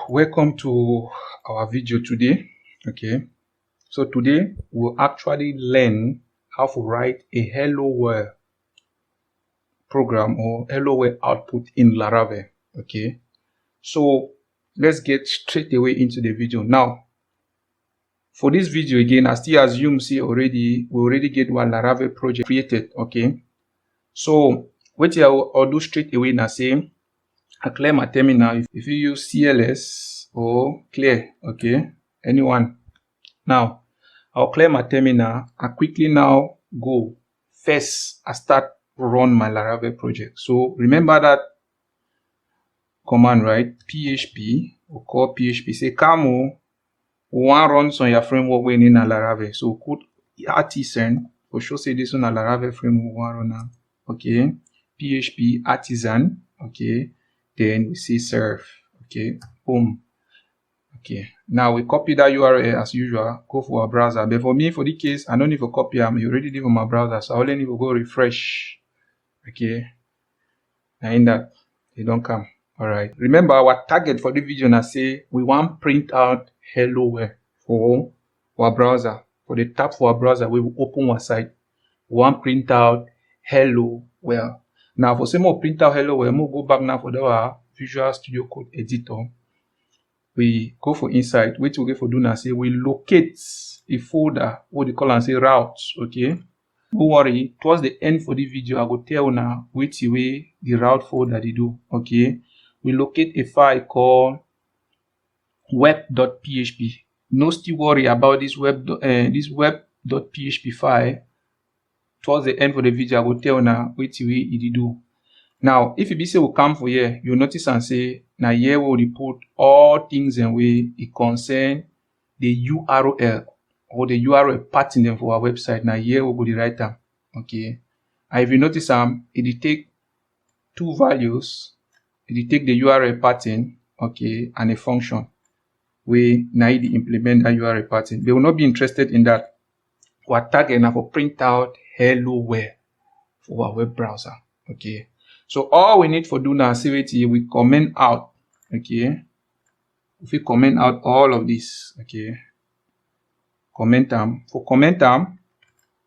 welcome to our video today. Okay, so today we'll actually learn how to write a hello world program or hello world output in Laravel. Okay, so let's get straight away into the video. Now for this video again, I still assume we already get one Laravel project created. Okay, so what I'll do straight away now, say I clear my terminal. If you use CLS or clear, okay, anyone. Now I'll clear my terminal. I quickly now go first. I start run my Laravel project. So remember that command, right? PHP, or call PHP. Say Camo one runs on your framework when in a Laravel. So code artisan for sure. Say this on a Laravel framework one run now. Okay, PHP artisan. Okay. Then we say serve. Okay, boom. Okay, now we copy that URL as usual, go for our browser. But for me, for the case, I don't need to copy them. You already did on my browser, so I only need to go refresh. Okay, and in that they don't come. All right. Remember our target for the video. Now say we want print out hello world for our browser. For the tab for our browser, we will open our site. We want print out hello world. Now for some more print out hello world, we'll go back now for the Visual Studio Code editor. We go for inside. What we get for do now, say we locate a folder, what they call and say routes. Okay, don't worry, towards the end for the video I go tell you now which way the route folder they do. Okay, we locate a file called web.php. No still worry about this web.php file. Towards the end for the video I will tell you now which way it do. Now if you be say we come for here, you notice and say now here we will put all things and way it concern the URL or the URL pattern for our website. Now here we go the right time. Okay, and if you notice it take two values. It take the URL pattern, okay, and a function. We now implement that URL pattern. They will not be interested in that. Our target now for print out hello world for our web browser. Okay, so all we need for do now, see it here, we comment out. Okay, if we comment out all of this, okay, comment them. For comment them,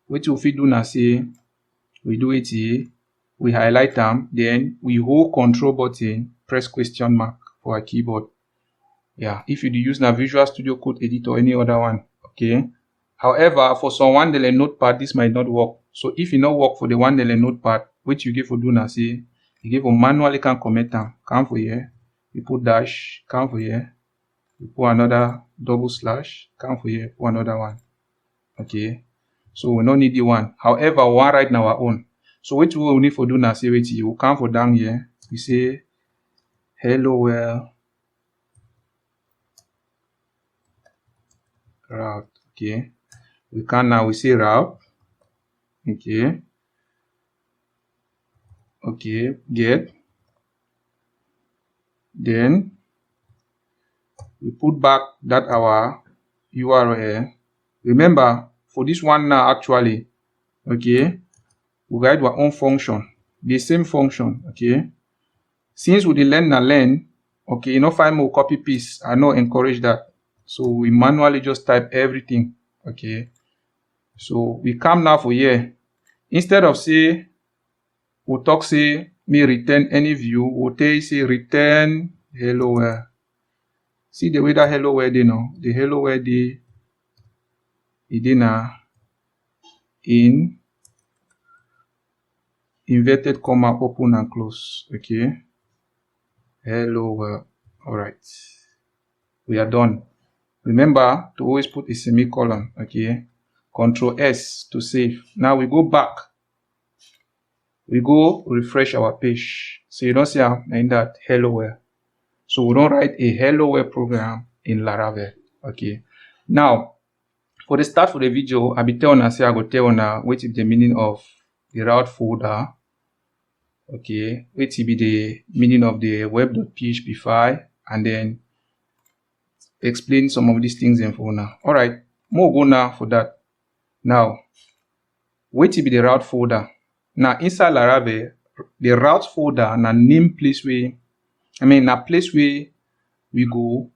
what we do now, say we do it here, we highlight them, then we hold control button, press question mark for our keyboard. Yeah, if you do use now Visual Studio Code editor or any other one. Okay, however, for some one the notepad, this might not work. So if you not work for the one the notepad, which you give for do now, say you give for manually can comment them. Come for here, you put dash, come for here, you put another double slash, come for here, put another one. Okay, so we don't need the one. However, we want write now our own. So what we will need for do now, say wait, you will come for down here, we say hello world route. Okay, we can now we say route. Okay, okay, get, then we put back that our URL. Remember for this one now actually, okay, we write our own function, the same function. Okay, since we learn, okay, you know, find more copy paste, I not encourage that. So we manually just type everything. Okay, so we come now for here, instead of say we'll talk say me return any view, we'll say return hello world. See the way that hello world they know, the hello world they now in inverted comma open and close. Okay, hello world. All right, we are done. Remember to always put a semicolon. Okay, Control S to save. Now we go back, we go refresh our page, so you don't see in that hello world. So we don't write a hello world program in Laravel. Okay, now for the start for the video, I be telling us, I go tell you what is the meaning of the route folder. Okay, what be the meaning of the web.php file, and then explain some of these things in for now. All right, more go now for that. Now, what be the route folder? Now inside Laravel, the route folder na name place way, na place where we go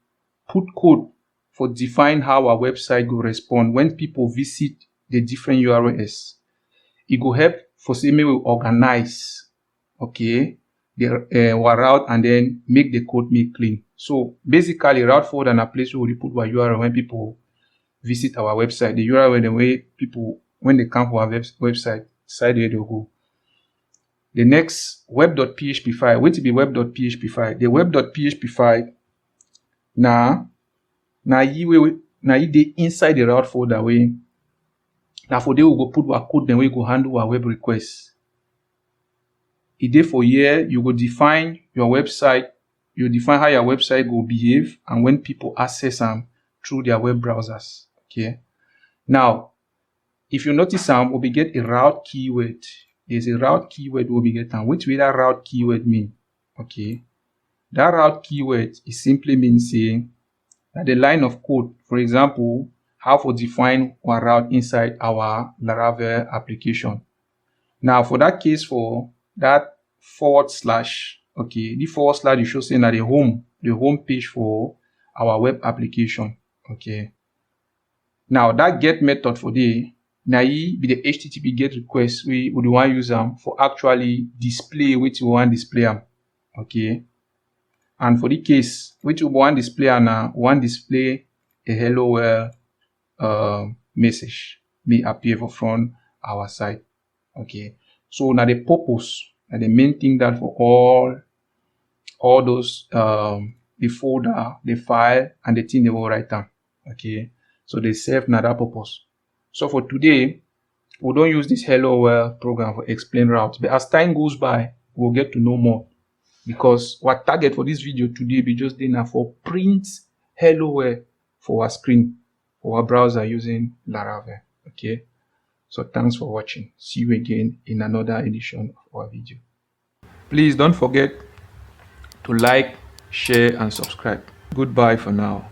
put code for define how our website go respond when people visit the different URLs. It go help for say make we organize, okay, the our route and then make the code make clean. So basically, route forward and a place where we put our URL when people visit our website. The URL the way people when they come for our website, side where they go. The next web.php file, what to be web.php file? The web.php file now dey inside the route folder way. Now for there we go put our code then we go handle our web requests. E dey for here, you go define your website, you define how your website go behave and when people access them through their web browsers. Okay. Now, if you notice we'll be get a route keyword. There's a route keyword we'll be getting. Which way that route keyword mean? Okay. That route keyword is simply means saying that the line of code, for example, how to define one route inside our Laravel application. Now, for that case, for that /, okay, the / you show saying that the home page for our web application. Okay. Now that get method for the now be the HTTP get request we would want use them for actually display which we want display them. Okay. And for the case which we want display now, want display a hello world message may appear for front our site. Okay. So now the purpose and the main thing that for all those the folder, the file, and the thing they will write down. Okay. So they serve now that purpose. So for today, we don't use this hello world program for explain routes. But as time goes by, we'll get to know more. Because our target for this video today be just now for print hello world for our screen, for our browser using Laravel. Okay. So thanks for watching. See you again in another edition of our video. Please don't forget to like, share, and subscribe. Goodbye for now.